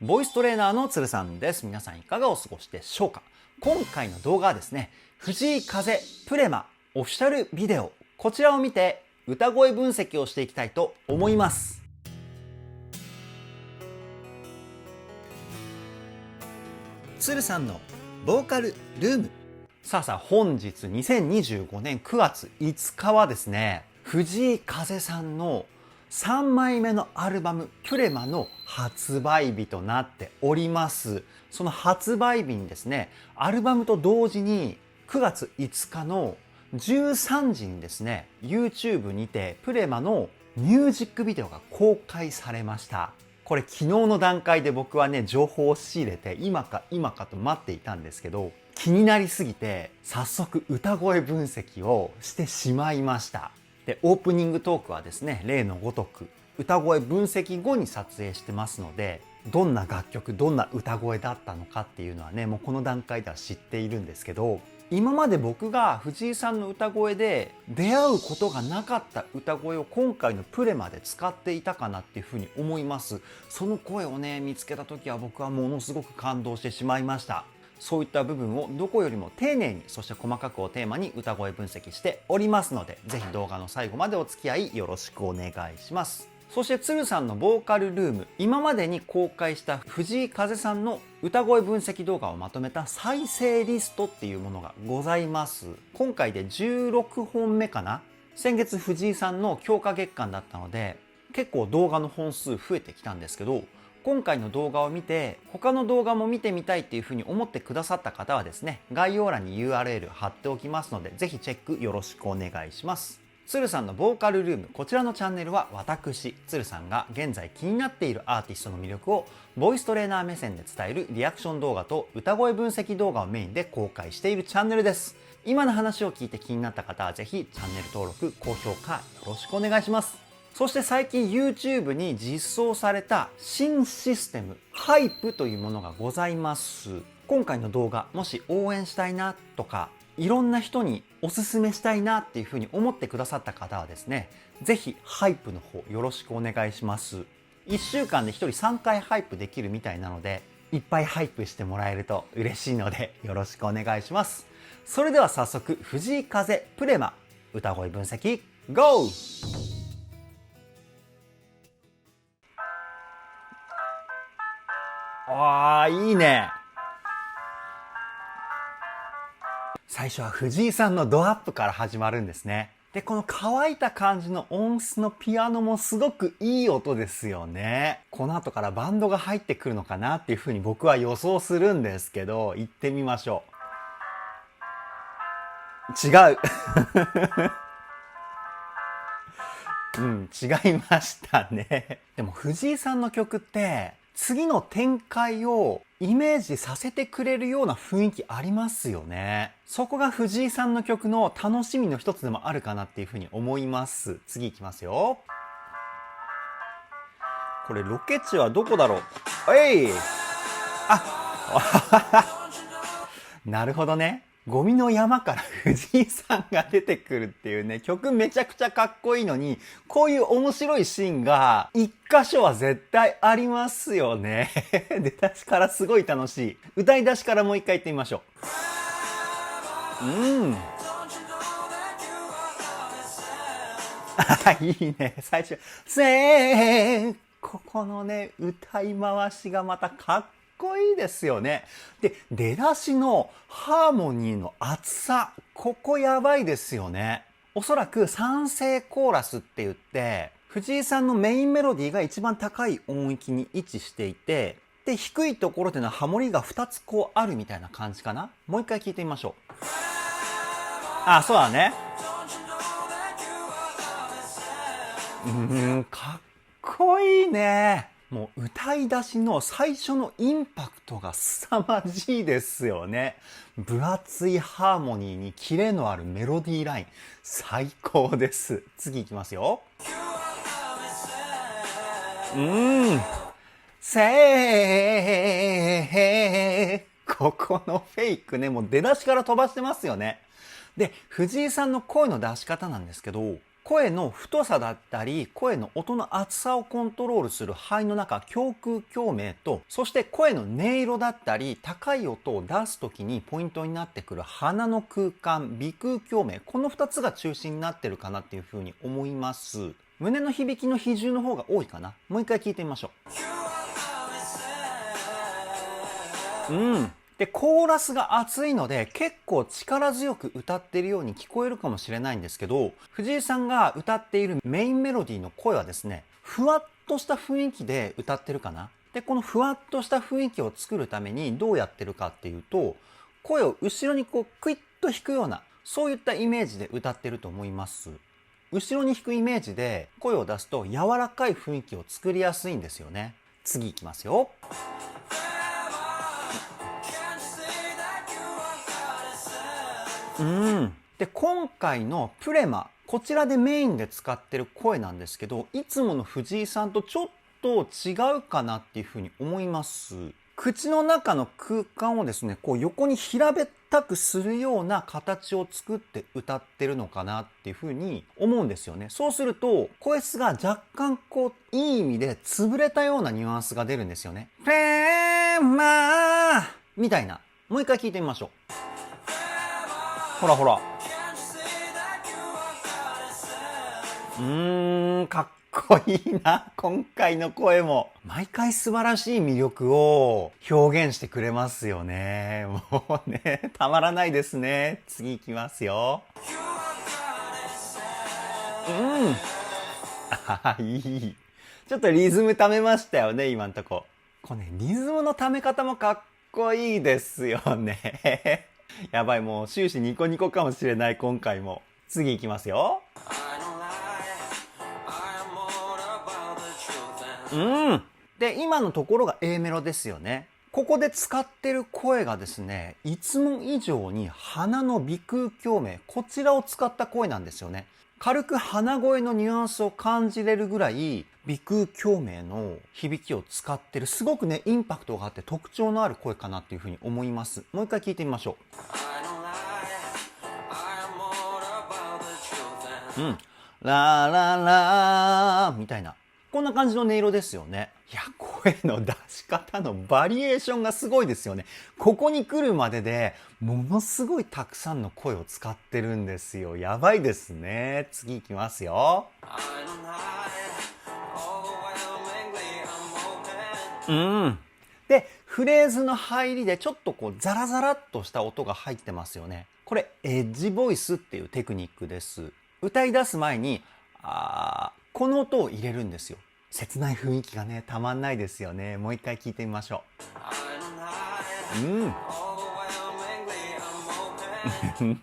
ボイストレーナーの鶴さんです。皆さんいかがお過ごしでしょうか。今回の動画はですね、藤井風プレマオフィシャルビデオ、こちらを見て歌声分析をしていきたいと思います。鶴さんのボーカルルーム。さあ本日2025年9月5日はですね、藤井風さんの3枚目のアルバムプレマの発売日となっております。その発売日にですね、アルバムと同時に9月5日の13時にですね、 YouTube にてプレマのミュージックビデオが公開されました。これ昨日の段階で僕はね、情報を仕入れて今かと待っていたんですけど、気になりすぎて早速歌声分析をしてしまいました。で、オープニングトークはですね、例のごとく歌声分析後に撮影してますので、どんな楽曲、どんな歌声だったのかっていうのはね、もうこの段階では知っているんですけど、今まで僕が藤井さんの歌声で出会うことがなかった歌声を今回のプレマで使っていたかなっていうふうに思います。その声をね、見つけた時は僕はものすごく感動してしまいました。そういった部分をどこよりも丁寧に、そして細かくをテーマに歌声分析しておりますので、ぜひ動画の最後までお付き合いよろしくお願いします。そして鶴さんのボーカルルーム、今までに公開した藤井風さんの歌声分析動画をまとめた再生リストっていうものがございます。今回で16本目かな。先月藤井さんの強化月間だったので、結構動画の本数増えてきたんですけど、今回の動画を見て他の動画も見てみたいっていうふうに思ってくださった方はですね、概要欄に URL 貼っておきますので、ぜひチェックよろしくお願いします。鶴さんのボーカルルーム、こちらのチャンネルは私鶴さんが現在気になっているアーティストの魅力をボイストレーナー目線で伝えるリアクション動画と歌声分析動画をメインで公開しているチャンネルです。今の話を聞いて気になった方はぜひチャンネル登録、高評価よろしくお願いします。そして最近 YouTube に実装された新システム、ハイプというものがございます。今回の動画、もし応援したいなとか、いろんな人におすすめしたいなっていうふうに思ってくださった方はですね、ぜひハイプの方よろしくお願いします。1週間で1人3回ハイプできるみたいなので、いっぱいハイプしてもらえると嬉しいのでよろしくお願いします。それでは早速、藤井風プレマ歌声分析 GO！あー、いいね。最初は藤井さんのドアップから始まるんですね。で、この乾いた感じの音質のピアノもすごくいい音ですよね。この後からバンドが入ってくるのかなっていうふうに僕は予想するんですけど、行ってみましょう。違う。うん、違いましたね。でも藤井さんの曲って次の展開をイメージさせてくれるような雰囲気ありますよね。そこが藤井さんの曲の楽しみの一つでもあるかなっていうふうに思います。次いきますよ。これロケ地はどこだろう。えい、なるほどね。ゴミの山から藤井さんが出てくるっていうね、曲めちゃくちゃかっこいいのに、こういう面白いシーンが一箇所は絶対ありますよね。出だしからすごい楽しい。歌い出しからもう一回言ってみましょう。いいね。最初、ここのね、歌い回しがまたかっこいいですよね。で、出だしのハーモニーの厚さ、ここやばいですよね。おそらく三声コーラスって言って、藤井さんのメインメロディーが一番高い音域に位置していて、で、低いところでのハモリが2つこうあるみたいな感じかな。もう一回聞いてみましょう。あ、そうだね。かっこいいね。もう歌い出しの最初のインパクトが凄まじいですよね。分厚いハーモニーにキレのあるメロディーライン、最高です。次いきますよ。ここのフェイクね、もう出だしから飛ばしてますよね。で、藤井さんの声の出し方なんですけど、声の太さだったり、声の音の厚さをコントロールする肺の中、胸腔共鳴と、そして声の音色だったり、高い音を出すときにポイントになってくる鼻の空間、鼻腔共鳴、この2つが中心になってるかなっていうふうに思います。胸の響きの比重の方が多いかな。もう一回聞いてみましょう。で、コーラスが熱いので結構力強く歌っているように聞こえるかもしれないんですけど、藤井さんが歌っているメインメロディーの声はですね、ふわっとした雰囲気で歌ってるかな。で、このふわっとした雰囲気を作るためにどうやってるかっていうと、声を後ろにこうクイッと弾くような、そういったイメージで歌ってると思います。後ろに弾くイメージで声を出すと柔らかい雰囲気を作りやすいんですよね。次いきますよ。で、今回のプレマ、こちらでメインで使ってる声なんですけど、いつもの藤井さんとちょっと違うかなっていうふうに思います。口の中の空間をですね、こう横に平べったくするような形を作って歌ってるのかなっていうふうに思うんですよね。そうすると、声質が若干こう、いい意味で潰れたようなニュアンスが出るんですよね。プレマーみたいな。もう一回聞いてみましょう。ほらほら。かっこいいな。今回の声も。毎回素晴らしい魅力を表現してくれますよね。もうね、たまらないですね。次行きますよ。いい。ちょっとリズム溜めましたよね、今んとこ。これね、リズムの溜め方もかっこいいですよね。やばい、もう終始ニコニコかもしれない、今回も。次行きますよ。で、今のところが A メロですよね。ここで使ってる声がですね、いつも以上に鼻の鼻腔共鳴、こちらを使った声なんですよね。軽く鼻声のニュアンスを感じれるぐらい、鼻腔共鳴の響きを使ってる、すごくね、インパクトがあって特徴のある声かなっていうふうに思います。もう一回聞いてみましょう。ラララーみたいな。こんな感じの音色ですよね。いや、声の出し方のバリエーションがすごいですよね。ここに来るまででものすごいたくさんの声を使ってるんですよ。やばいですね。次行きますよ。で、フレーズの入りでちょっとこうザラザラっとした音が入ってますよね。これエッジボイスっていうテクニックです。歌い出す前にこの音を入れるんですよ。切ない雰囲気がね、たまんないですよね。もう一回聞いてみましょ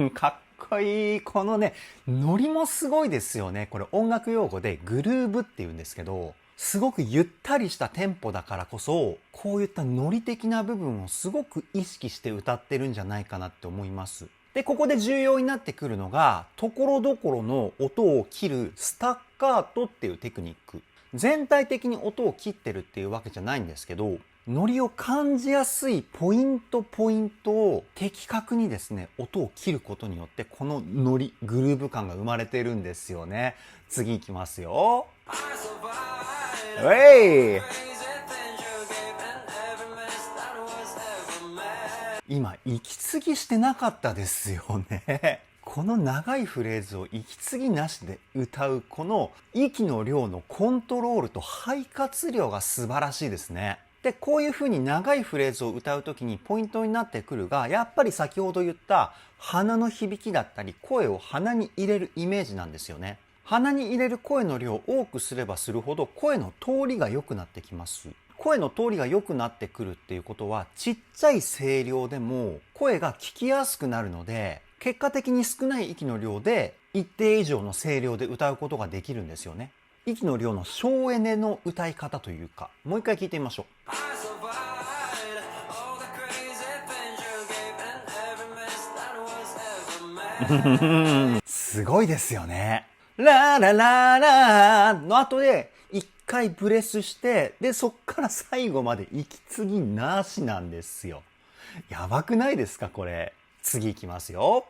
う。かっこいい。このね、ノリもすごいですよね。これ音楽用語でグルーブって言うんですけど、すごくゆったりしたテンポだからこそ、こういったノリ的な部分をすごく意識して歌ってるんじゃないかなって思います。で、ここで重要になってくるのが、ところどころの音を切るスタッカートっていうテクニック。全体的に音を切ってるっていうわけじゃないんですけど、ノリを感じやすいポイントを的確にですね、音を切ることによって、このノリ、グルーヴ感が生まれてるんですよね。次行きますよ。今、息継ぎしてなかったですよね。この長いフレーズを息継ぎなしで歌う、この息の量のコントロールと肺活量が素晴らしいですね。で、こういう風に長いフレーズを歌うときにポイントになってくるが、やっぱり先ほど言った鼻の響きだったり、声を鼻に入れるイメージなんですよね。鼻に入れる声の量を多くすればするほど声の通りが良くなってきます。声の通りが良くなってくるっていうことは、ちっちゃい声量でも声が聞きやすくなるので、結果的に少ない息の量で一定以上の声量で歌うことができるんですよね。息の量の省エネの歌い方というか、もう一回聞いてみましょう。すごいですよね。ララララの後で一回ブレスして、で、そっから最後まで息継ぎなしなんですよ。やばくないですかこれ。次いきますよ。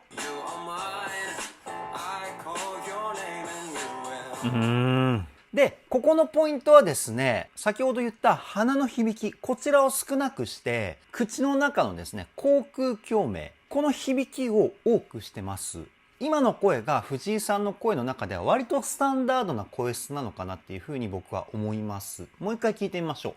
で、ここのポイントはですね、先ほど言った鼻の響き、こちらを少なくして、口の中のですね、口腔共鳴、この響きを多くしてます。今の声が藤井さんの声の中では割とスタンダードな声質なのかなっていうふうに僕は思います。もう一回聞いてみましょう。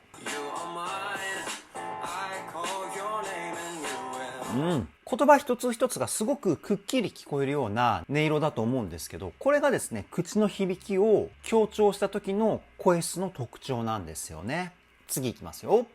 言葉一つ一つがすごくくっきり聞こえるような音色だと思うんですけど、これがですね、口の響きを強調した時の声質の特徴なんですよね。次いきますよ。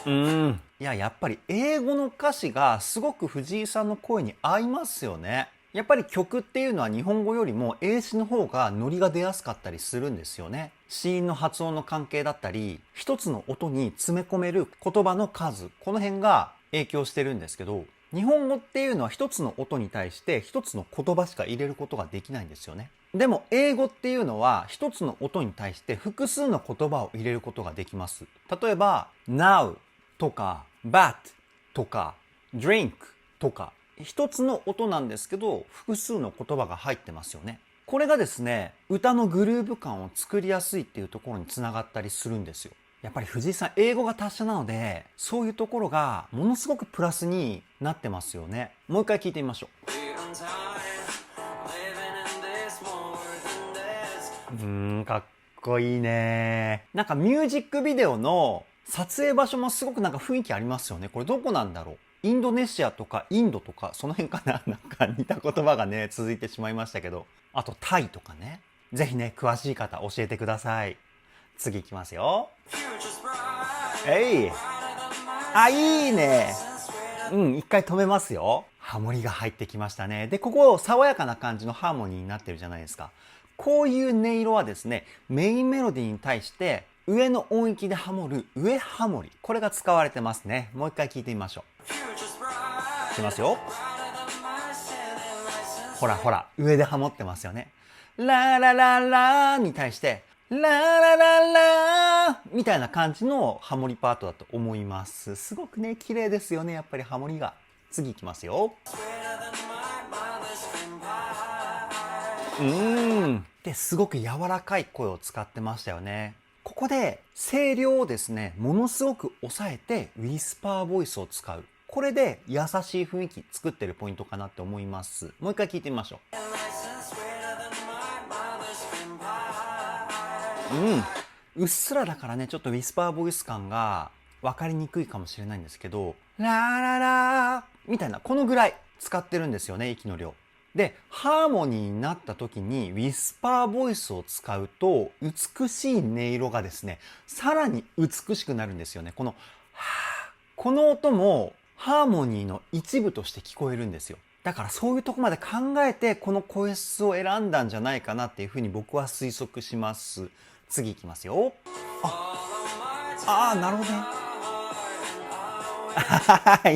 いや、やっぱり英語の歌詞がすごく藤井さんの声に合いますよね。やっぱり曲っていうのは日本語よりも英詞の方がノリが出やすかったりするんですよね。子音の発音の関係だったり、一つの音に詰め込める言葉の数、この辺が影響してるんですけど、日本語っていうのは一つの音に対して一つの言葉しか入れることができないんですよね。でも英語っていうのは一つの音に対して複数の言葉を入れることができます。例えば now とか but とか drink とか、一つの音なんですけど複数の言葉が入ってますよね。これがですね、歌のグルーヴ感を作りやすいっていうところにつながったりするんですよ。やっぱり藤井さん英語が達者なので、そういうところがものすごくプラスになってますよね。もう一回聞いてみましょう。かっこいいね。なんかミュージックビデオの撮影場所もすごくなんか雰囲気ありますよね。これどこなんだろう。インドネシアとかインドとかその辺かな。なんか似た言葉がね続いてしまいましたけど、あとタイとかね。ぜひね、詳しい方教えてください。次いきますよ。いいね。一回止めますよ。ハモリが入ってきましたね。で、ここ爽やかな感じのハーモニーになってるじゃないですか。こういう音色はですね、メインメロディーに対して上の音域でハモる上ハモリ、これが使われてますね。もう一回聞いてみましょう。いきますよ。ほらほら、上でハモってますよね。ララララに対してララララみたいな感じのハモリパートだと思います。すごくね、綺麗ですよね、やっぱりハモリが。次いきますよ。ですごく柔らかい声を使ってましたよね。ここで声量をですね、ものすごく抑えてウィスパーボイスを使う。これで優しい雰囲気作ってるポイントかなって思います。もう一回聞いてみましょう。うっすらだからね、ちょっとウィスパーボイス感が分かりにくいかもしれないんですけど、ラララーみたいな、このぐらい使ってるんですよね、息の量。で、ハーモニーになった時にウィスパーボイスを使うと、美しい音色がですね、さらに美しくなるんですよね。この音もハーモニーの一部として聞こえるんですよ。だからそういうとこまで考えてこの声質を選んだんじゃないかなっていうふうに僕は推測します。次いきますよ。なるほどね。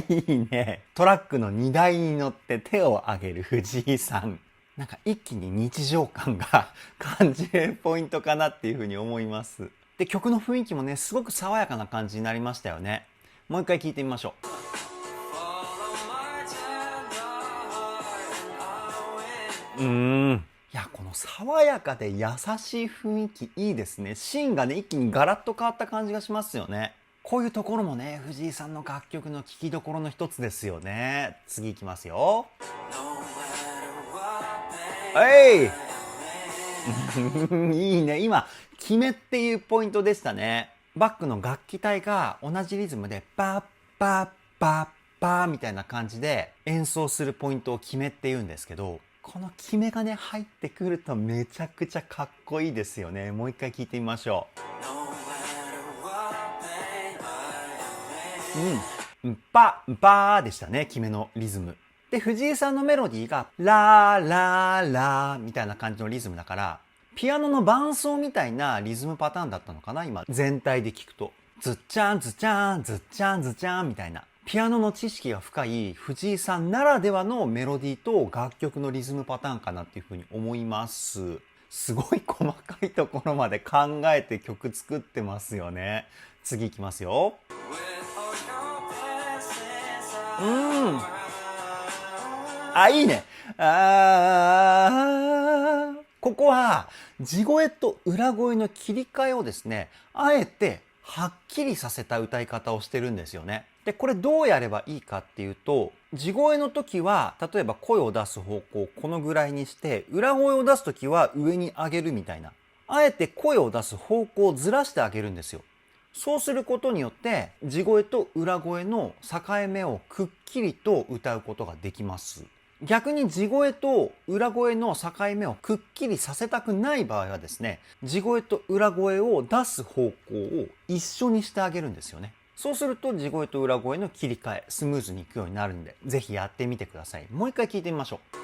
いいね。トラックの荷台に乗って手を挙げる藤井さん。なんか一気に日常感が感じるポイントかなっていうふうに思います。で、曲の雰囲気もね、すごく爽やかな感じになりましたよね。もう一回聞いてみましょう。いや、この爽やかで優しい雰囲気いいですね。シーンがね、一気にガラッと変わった感じがしますよね。こういうところもね、藤井さんの楽曲の聴きどころの一つですよね。次いきますよ。いいね。今、決めっていうポイントでしたね。バックの楽器隊が同じリズムでバッバッバッバーみたいな感じで演奏するポイントを決めって言うんですけど、この決めがね入ってくるとめちゃくちゃかっこいいですよね。もう一回聞いてみましょう。バーでしたね、決めのリズムで。藤井さんのメロディーがラーラーラーみたいな感じのリズムだから、ピアノの伴奏みたいなリズムパターンだったのかな、今全体で聞くと。ズッチャンズチャンズッチャンズチャンみたいな、ピアノの知識が深い藤井さんならではのメロディーと楽曲のリズムパターンかなっていうふうに思います。すごい細かいところまで考えて曲作ってますよね。次いきますよ。あ、いいね。あー。ここは地声と裏声の切り替えをですね、あえてはっきりさせた歌い方をしてるんですよね。で、これどうやればいいかっていうと、地声の時は、例えば声を出す方向をこのぐらいにして、裏声を出す時は上に上げるみたいな。あえて声を出す方向をずらしてあげるんですよ。そうすることによって、地声と裏声の境目をくっきりと歌うことができます。逆に地声と裏声の境目をくっきりさせたくない場合はですね、地声と裏声を出す方向を一緒にしてあげるんですよね。そうすると地声と裏声の切り替え、スムーズにいくようになるんで、ぜひやってみてください。もう一回聞いてみましょう。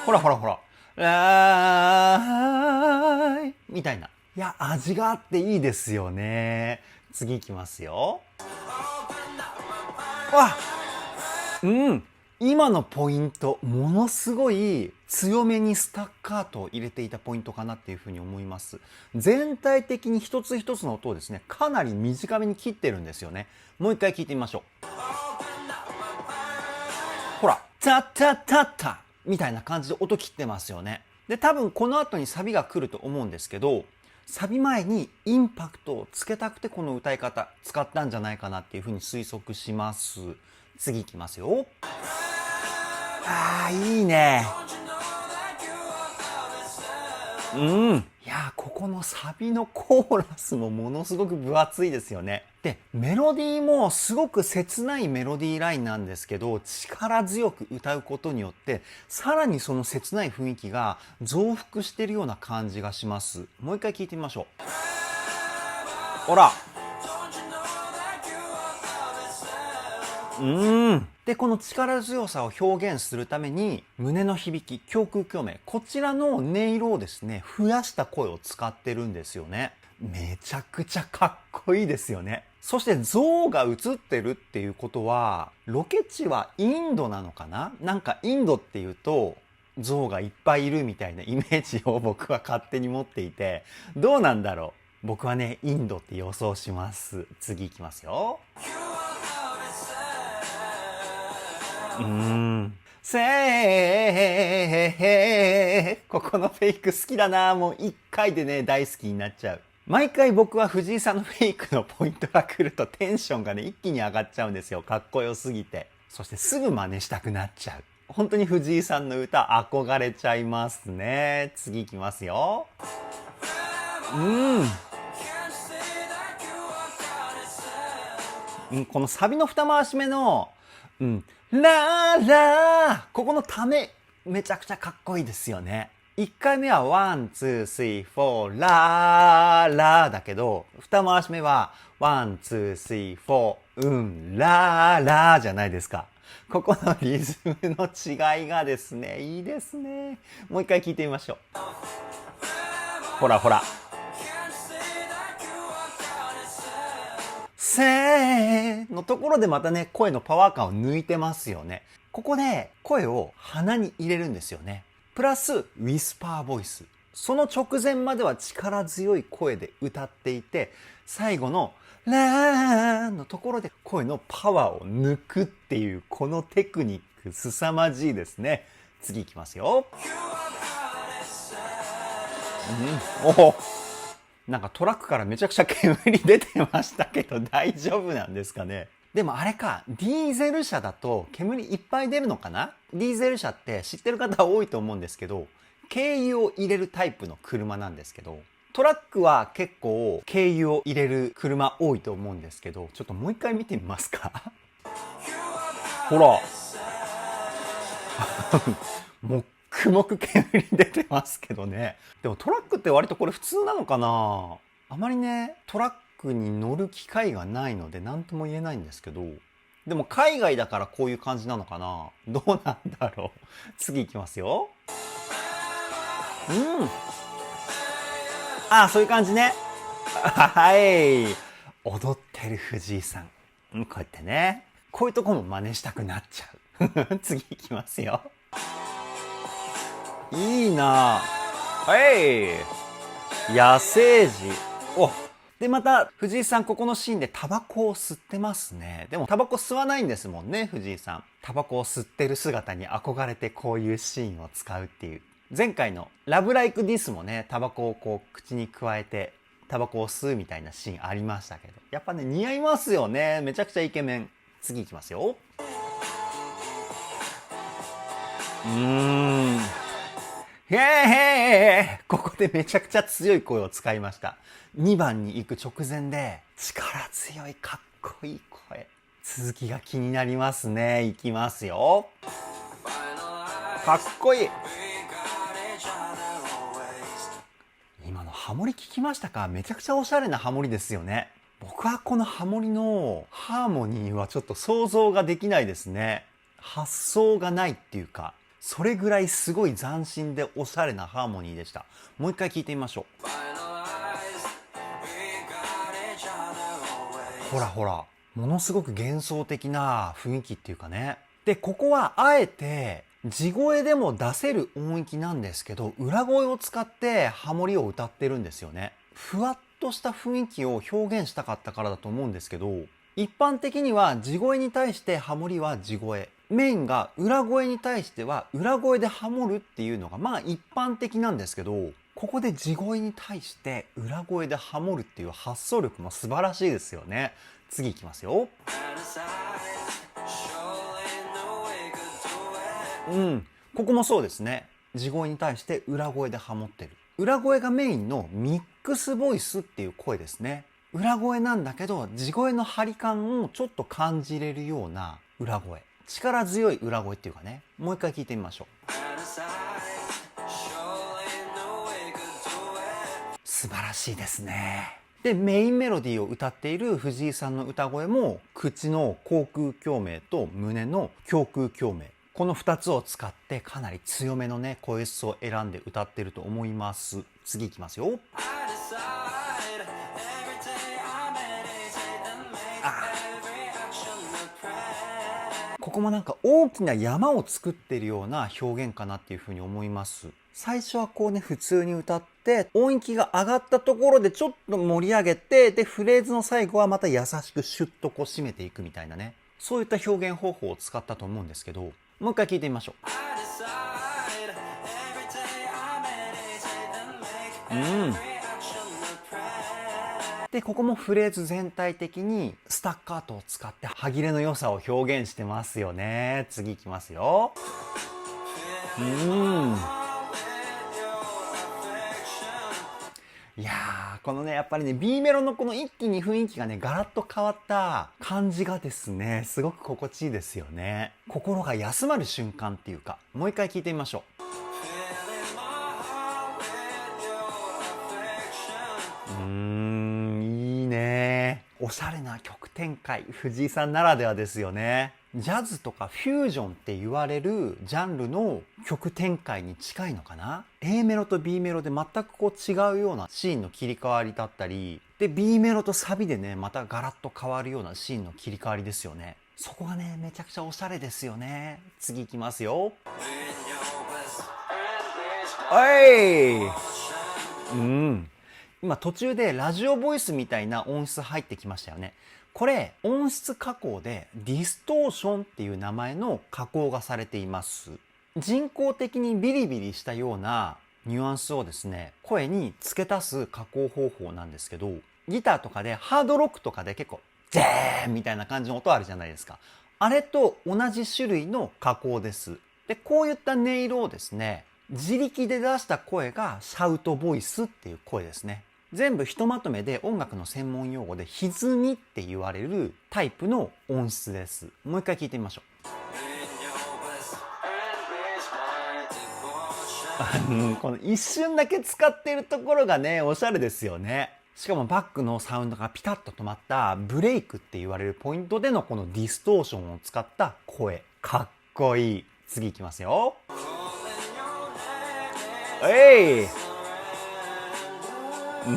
ほらほらほら。ラーイみたいな。いや、味があっていいですよね。次いきますよ。わうん。今のポイント、ものすごい強めにスタッカートを入れていたポイントかなっていうふうに思います。全体的に一つ一つの音をですね、かなり短めに切ってるんですよね。もう一回聞いてみましょう。ほら、タッタッタッタみたいな感じで音切ってますよね。で、多分この後にサビが来ると思うんですけど、サビ前にインパクトをつけたくてこの歌い方使ったんじゃないかなっていうふうに推測します。次いきますよ。あー、いいね。うん。いやー、ここのサビのコーラスもものすごく分厚いですよね。で、メロディーもすごく切ないメロディーラインなんですけど、力強く歌うことによって、さらにその切ない雰囲気が増幅してるような感じがします。もう一回聞いてみましょう。ほら。で、この力強さを表現するために、胸の響き、胸腔共鳴、こちらの音色をですね、増やした声を使ってるんですよね。めちゃくちゃかっこいいですよね。そして象が映ってるっていうことは、ロケ地はインドなのかな？なんかインドっていうと、象がいっぱいいるみたいなイメージを僕は勝手に持っていて、どうなんだろう？僕はね、インドって予想します。次いきますよ。せーここのフェイク好きだな。もう一回でね、大好きになっちゃう。毎回僕は藤井さんのフェイクのポイントが来るとテンションがね、一気に上がっちゃうんですよ。かっこよすぎて。そしてすぐ真似したくなっちゃう。本当に藤井さんの歌憧れちゃいますね。次いきますよ。このサビの二回し目の、ラーラーここのため、めちゃくちゃかっこいいですよね。1回目はワン、ツー、スリー、フォー、ラー、ラーだけど、二回し目はワン、ツー、スリー、フォー、ラー、ラーじゃないですか。ここのリズムの違いがですね、いいですね。もう一回聞いてみましょう。ほらほら。せーのところでまたね、声のパワー感を抜いてますよね。ここで声を鼻に入れるんですよね。プラス、ウィスパーボイス。その直前までは力強い声で歌っていて、最後のラーのところで声のパワーを抜くっていう、このテクニック凄まじいですね。次いきますよ。おお。なんかトラックからめちゃくちゃ煙出てましたけど大丈夫なんですかね。でもあれか、ディーゼル車だと煙いっぱい出るのかな？ディーゼル車って知ってる方多いと思うんですけど、軽油を入れるタイプの車なんですけど、トラックは結構軽油を入れる車多いと思うんですけど、ちょっともう一回見てみますか？ほら。もくもく煙出てますけどね。でもトラックって割とこれ普通なのかな？あまりね、トラックに乗る機会がないので何とも言えないんですけど、でも海外だからこういう感じなのかな？どうなんだろう。次いきますよ。そういう感じね。はい。踊ってる藤井さん。こうやってね。こういうとこも真似したくなっちゃう。次いきますよ。いいなぁ。はい。野生児。お、で、また、藤井さん、ここのシーンでタバコを吸ってますね。でも、タバコ吸わないんですもんね、藤井さん。タバコを吸ってる姿に憧れてこういうシーンを使うっていう。前回のラブライクディスもね、タバコをこう口に加えて、タバコを吸うみたいなシーンありましたけど。やっぱね、似合いますよね。めちゃくちゃイケメン。次いきますよ。へえ、ここでめちゃくちゃ強い声を使いました。2番に行く直前で力強いかっこいい声。続きが気になりますね。いきますよ。かっこいい。今のハモリ聞きましたか？めちゃくちゃおしゃれなハモリですよね。僕はこのハモリのハーモニーはちょっと想像ができないですね。発想がないっていうか、それぐらいすごい斬新でおしゃれなハーモニーでした。もう一回聞いてみましょう。ほらほら、ものすごく幻想的な雰囲気っていうかね。で、ここはあえて地声でも出せる音域なんですけど、裏声を使ってハモリを歌ってるんですよね。ふわっとした雰囲気を表現したかったからだと思うんですけど、一般的には地声に対してハモリは地声、メインが裏声に対しては裏声でハモるっていうのがまあ一般的なんですけど、ここで地声に対して裏声でハモるっていう発想力も素晴らしいですよね。次いきますよ。ここもそうですね。地声に対して裏声でハモってる。裏声がメインのミックスボイスっていう声ですね。裏声なんだけど地声の張り感をちょっと感じれるような裏声。力強い裏声っていうかね。もう一回聞いてみましょう。素晴らしいですね。で、メインメロディーを歌っている藤井さんの歌声も口の口腔共鳴と胸の胸腔共鳴。この2つを使ってかなり強めのね、声質を選んで歌ってると思います。次いきますよ。ここもなんか大きな山を作っているような表現かなっていうふうに思います。最初はこうね、普通に歌って音域が上がったところでちょっと盛り上げて、でフレーズの最後はまた優しくシュッとこう締めていくみたいなね、そういった表現方法を使ったと思うんですけど、もう一回聞いてみましょう。で、ここもフレーズ全体的にスタッカートを使って歯切れの良さを表現してますよね。次いきますよ。いやー、このね、やっぱりね、B メロのこの一気に雰囲気がね、ガラッと変わった感じがですね、すごく心地いいですよね。心が休まる瞬間っていうか、もう一回聞いてみましょう。いいね。おしゃれな曲展開、藤井さんならではですよね。ジャズとかフュージョンって言われるジャンルの曲展開に近いのかな。 A メロと B メロで全くこう違うようなシーンの切り替わりだったりで、 B メロとサビでねまたガラッと変わるようなシーンの切り替わりですよね。そこがねめちゃくちゃおしゃれですよね。次いきますよ。今途中でラジオボイスみたいな音質入ってきましたよね。これ音質加工でディストーションっていう名前の加工がされています。人工的にビリビリしたようなニュアンスをですね声に付け足す加工方法なんですけど、ギターとかでハードロックとかで結構ジェーンみたいな感じの音あるじゃないですか。あれと同じ種類の加工です。でこういった音色をですね自力で出した声がシャウトボイスっていう声ですね。全部ひとまとめで音楽の専門用語で歪みって言われるタイプの音質です。もう一回聞いてみましょう。この一瞬だけ使ってるところがねおしゃれですよね。しかもバックのサウンドがピタッと止まったブレイクって言われるポイントでのこのディストーションを使った声、かっこいい。次いきますよ。い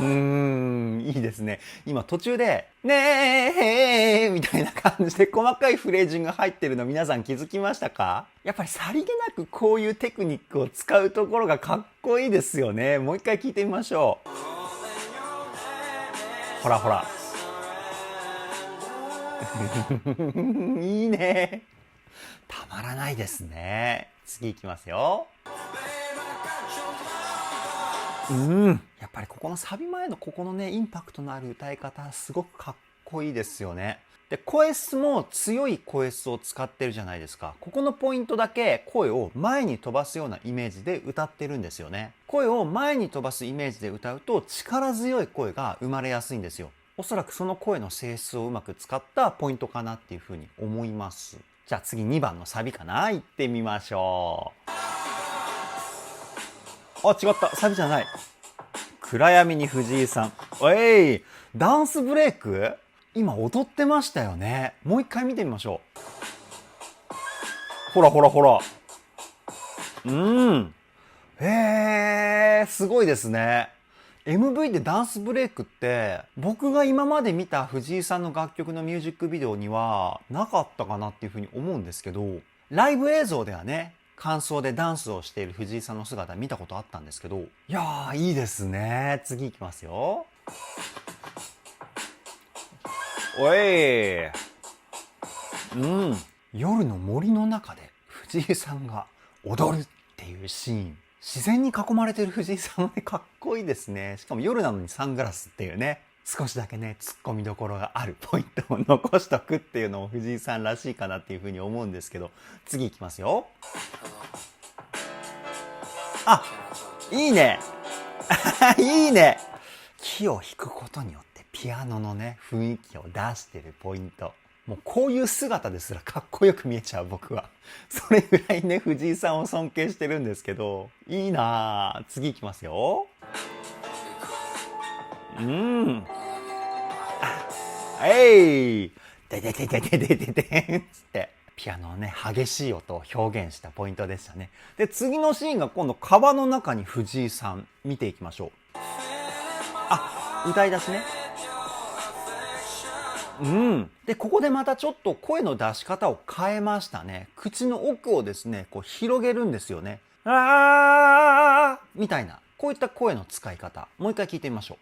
いですね。今途中でねーみたいな感じで細かいフレージングが入ってるの皆さん気づきましたか？やっぱりさりげなくこういうテクニックを使うところがかっこいいですよね。もう一回聞いてみましょう。ほらほらいいね。たまらないですね。次いきますよ。やっぱりここのサビ前のここのね、インパクトのある歌い方、すごくかっこいいですよね。で、声質も強い声質を使ってるじゃないですか。ここのポイントだけ声を前に飛ばすようなイメージで歌ってるんですよね。声を前に飛ばすイメージで歌うと力強い声が生まれやすいんですよ。おそらくその声の性質をうまく使ったポイントかなっていうふうに思います。じゃあ次2番のサビかな、行ってみましょう。あ、違った。サビじゃない。暗闇に藤井さん。ダンスブレイク？今踊ってましたよね。もう一回見てみましょう。ほらほらほら。すごいですね。MV でダンスブレイクって僕が今まで見た藤井さんの楽曲のミュージックビデオにはなかったかなっていうふうに思うんですけど、ライブ映像ではね、間奏でダンスをしている藤井さんの姿見たことあったんですけど、いやーいいですね。次いきますよ。夜の森の中で藤井さんが踊るっていうシーン、自然に囲まれてる藤井さんもね、かっこいいですね。しかも夜なのにサングラスっていうね、少しだけね、突っ込みどころがあるポイントを残しとくっていうのも藤井さんらしいかなっていうふうに思うんですけど、次いきますよ。あ、いいねいいね。木を弾くことによってピアノのね、雰囲気を出してるポイント。もうこういう姿ですらかっこよく見えちゃう僕は。それぐらいね、藤井さんを尊敬してるんですけど、いいなぁ。次いきますよ。ででででででででつって。ピアノのね、激しい音を表現したポイントでしたね。で、次のシーンが今度川の中に藤井さん。見ていきましょう。あ、歌い出しね。で、ここでまたちょっと声の出し方を変えましたね。口の奥をですね、こう広げるんですよね。あーみたいな。こういった声の使い方。もう一回聞いてみましょう。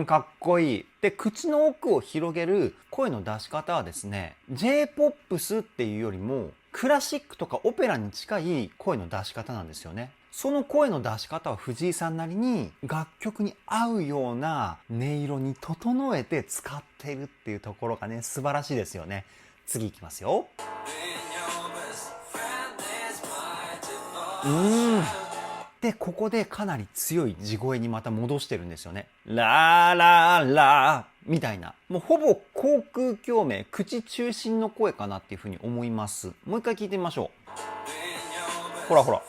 かっこいい。で、口の奥を広げる声の出し方はですね、J-POP っていうよりも、クラシックとかオペラに近い声の出し方なんですよね。その声の出し方を藤井さんなりに楽曲に合うような音色に整えて使っているっていうところがね、素晴らしいですよね。次いきますよ。で、ここでかなり強い地声にまた戻してるんですよね。ラーラーラーみたいな。もうほぼ口腔共鳴、口中心の声かなっていうふうに思います。もう一回聞いてみましょう。ほらほら。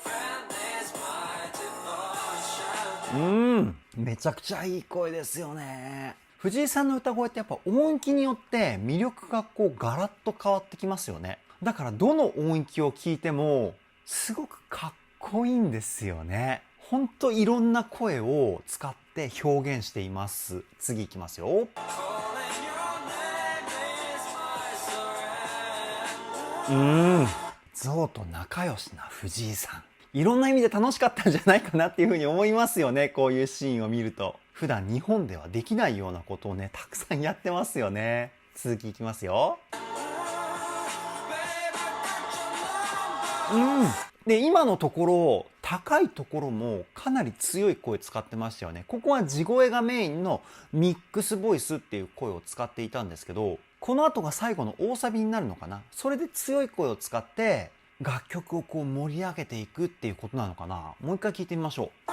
めちゃくちゃいい声ですよね。藤井さんの歌声ってやっぱ音域によって魅力がこうガラッと変わってきますよね。だからどの音域を聞いてもすごくかっこいいんですよね。ほんといろんな声を使って表現しています。次いきますよ。象と仲良しな藤井さん。いろんな意味で楽しかったんじゃないかなっていうふうに思いますよね。こういうシーンを見ると。普段日本ではできないようなことをね、たくさんやってますよね。続きいきますよ。で、今のところ、高いところもかなり強い声使ってましたよね。ここは地声がメインのミックスボイスっていう声を使っていたんですけど、この後が最後の大サビになるのかな。それで強い声を使って楽曲をこう盛り上げていくっていうことなのかな。もう一回聞いてみましょう。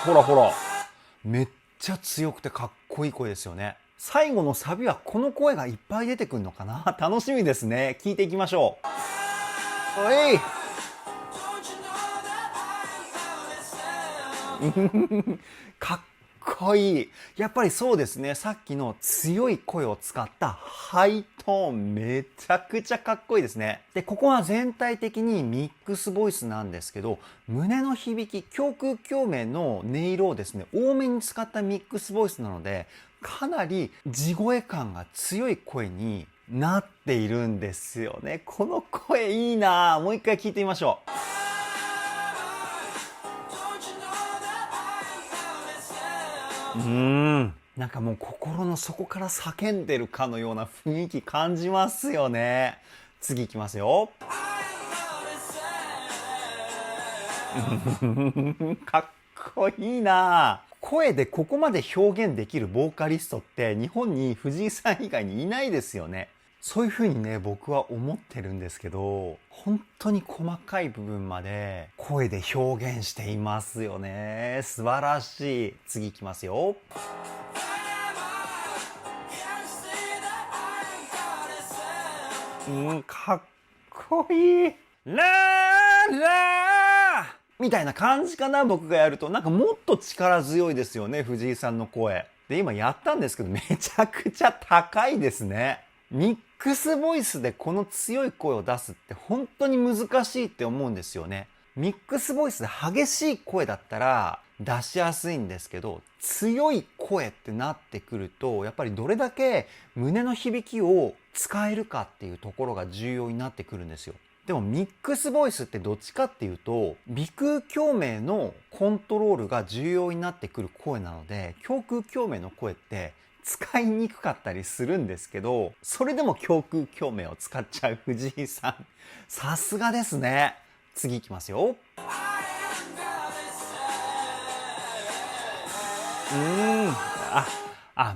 ほらほら。めっちゃ強くてかっこいい声ですよね。最後のサビはこの声がいっぱい出てくるのかな。楽しみですね。聞いていきましょう。かっこいい。やっぱりそうですね。さっきの強い声を使ったハイトーンめちゃくちゃかっこいいですね。で、ここは全体的にミックスボイスなんですけど、胸の響き、胸腔共鳴の音色をですね、多めに使ったミックスボイスなので、かなり地声感が強い声になっているんですよね。この声いいな。もう一回聞いてみましょう。なんかもう心の底から叫んでるかのような雰囲気感じますよね。次いきますよ。かっこいいな。声でここまで表現できるボーカリストって日本に藤井さん以外にいないですよね。そういう風にね、僕は思ってるんですけど、本当に細かい部分まで声で表現していますよね。素晴らしい。次いきますよ。かっこいい。ラーラーみたいな感じかな、僕がやると。なんかもっと力強いですよね、藤井さんの声。で、今やったんですけど、めちゃくちゃ高いですね。ミックスボイスでこの強い声を出すって本当に難しいって思うんですよね。ミックスボイスで激しい声だったら出しやすいんですけど、強い声ってなってくると、やっぱりどれだけ胸の響きを使えるかっていうところが重要になってくるんですよ。でもミックスボイスってどっちかっていうと、鼻腔共鳴のコントロールが重要になってくる声なので、胸腔共鳴の声って使いにくかったりするんですけど、それでも胸腔共鳴を使っちゃう藤井さん。さすがですね。次いきますよ。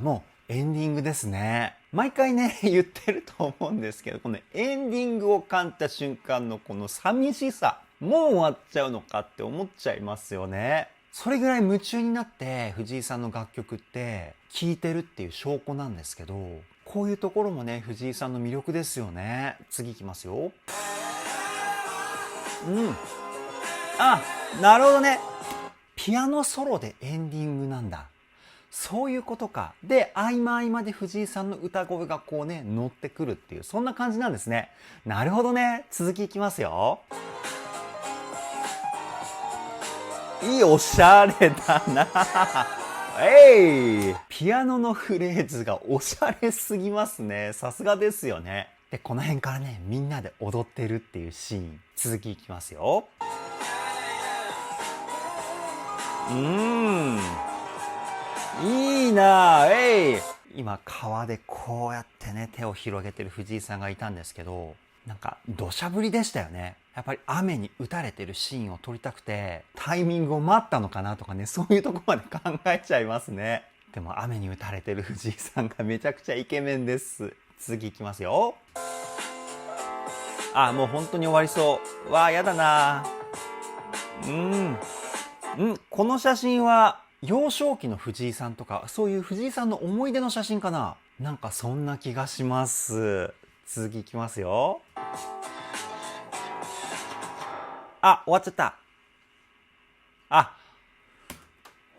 もうエンディングですね。毎回ね、言ってると思うんですけど、このエンディングを感じた瞬間のこの寂しさ、もう終わっちゃうのかって思っちゃいますよね。それぐらい夢中になって藤井さんの楽曲って聴いてるっていう証拠なんですけど、こういうところもね、藤井さんの魅力ですよね。次いきますよ。なるほどね。ピアノソロでエンディングなんだ。そういうことか。で、合間合間で藤井さんの歌声がこうね、乗ってくるっていう、そんな感じなんですね。なるほどね。続きいきますよ。いい、おしゃれだな。ピアノのフレーズがおしゃれすぎますね。さすがですよね。で、この辺からね、みんなで踊ってるっていうシーン。続きいきますよ。いいなあ。今川でこうやってね、手を広げてる藤井さんがいたんですけど、なんか土砂降りでしたよね。やっぱり雨に打たれてるシーンを撮りたくて、タイミングを待ったのかなとかね、そういうとこまで考えちゃいますね。でも雨に打たれてる藤井さんがめちゃくちゃイケメンです。次いきますよ。もう本当に終わりそう。わあ、やだな。この写真は幼少期の藤井さんとか、そういう藤井さんの思い出の写真かな。なんかそんな気がします。続きいきますよ。終わっちゃった。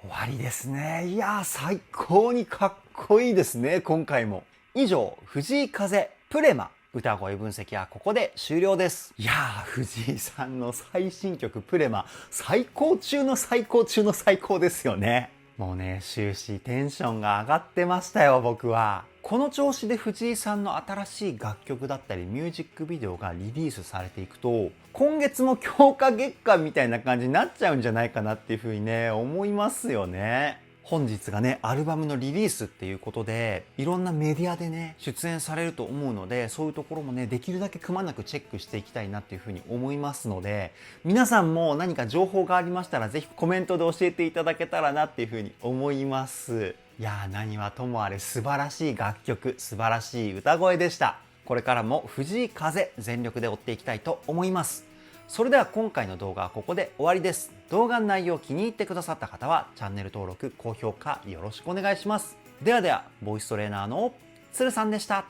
終わりですね。いやー、最高にかっこいいですね、今回も。以上、藤井風プレマ歌声分析はここで終了です。いやー、藤井さんの最新曲プレマ、最高中の最高中の最高ですよね。もうね、終始テンションが上がってましたよ、僕は。この調子で藤井さんの新しい楽曲だったりミュージックビデオがリリースされていくと、今月も強化月間みたいな感じになっちゃうんじゃないかなっていうふうにね、思いますよね。本日がね、アルバムのリリースっていうことで、いろんなメディアでね、出演されると思うので、そういうところもね、できるだけくまなくチェックしていきたいなっていうふうに思いますので、皆さんも何か情報がありましたら、ぜひコメントで教えていただけたらなっていうふうに思います。いやー、何はともあれ素晴らしい楽曲、素晴らしい歌声でした。これからも藤井風全力で追っていきたいと思います。それでは今回の動画はここで終わりです。動画の内容を気に入ってくださった方はチャンネル登録、高評価よろしくお願いします。ではでは、ボイストレーナーのつるさんでした。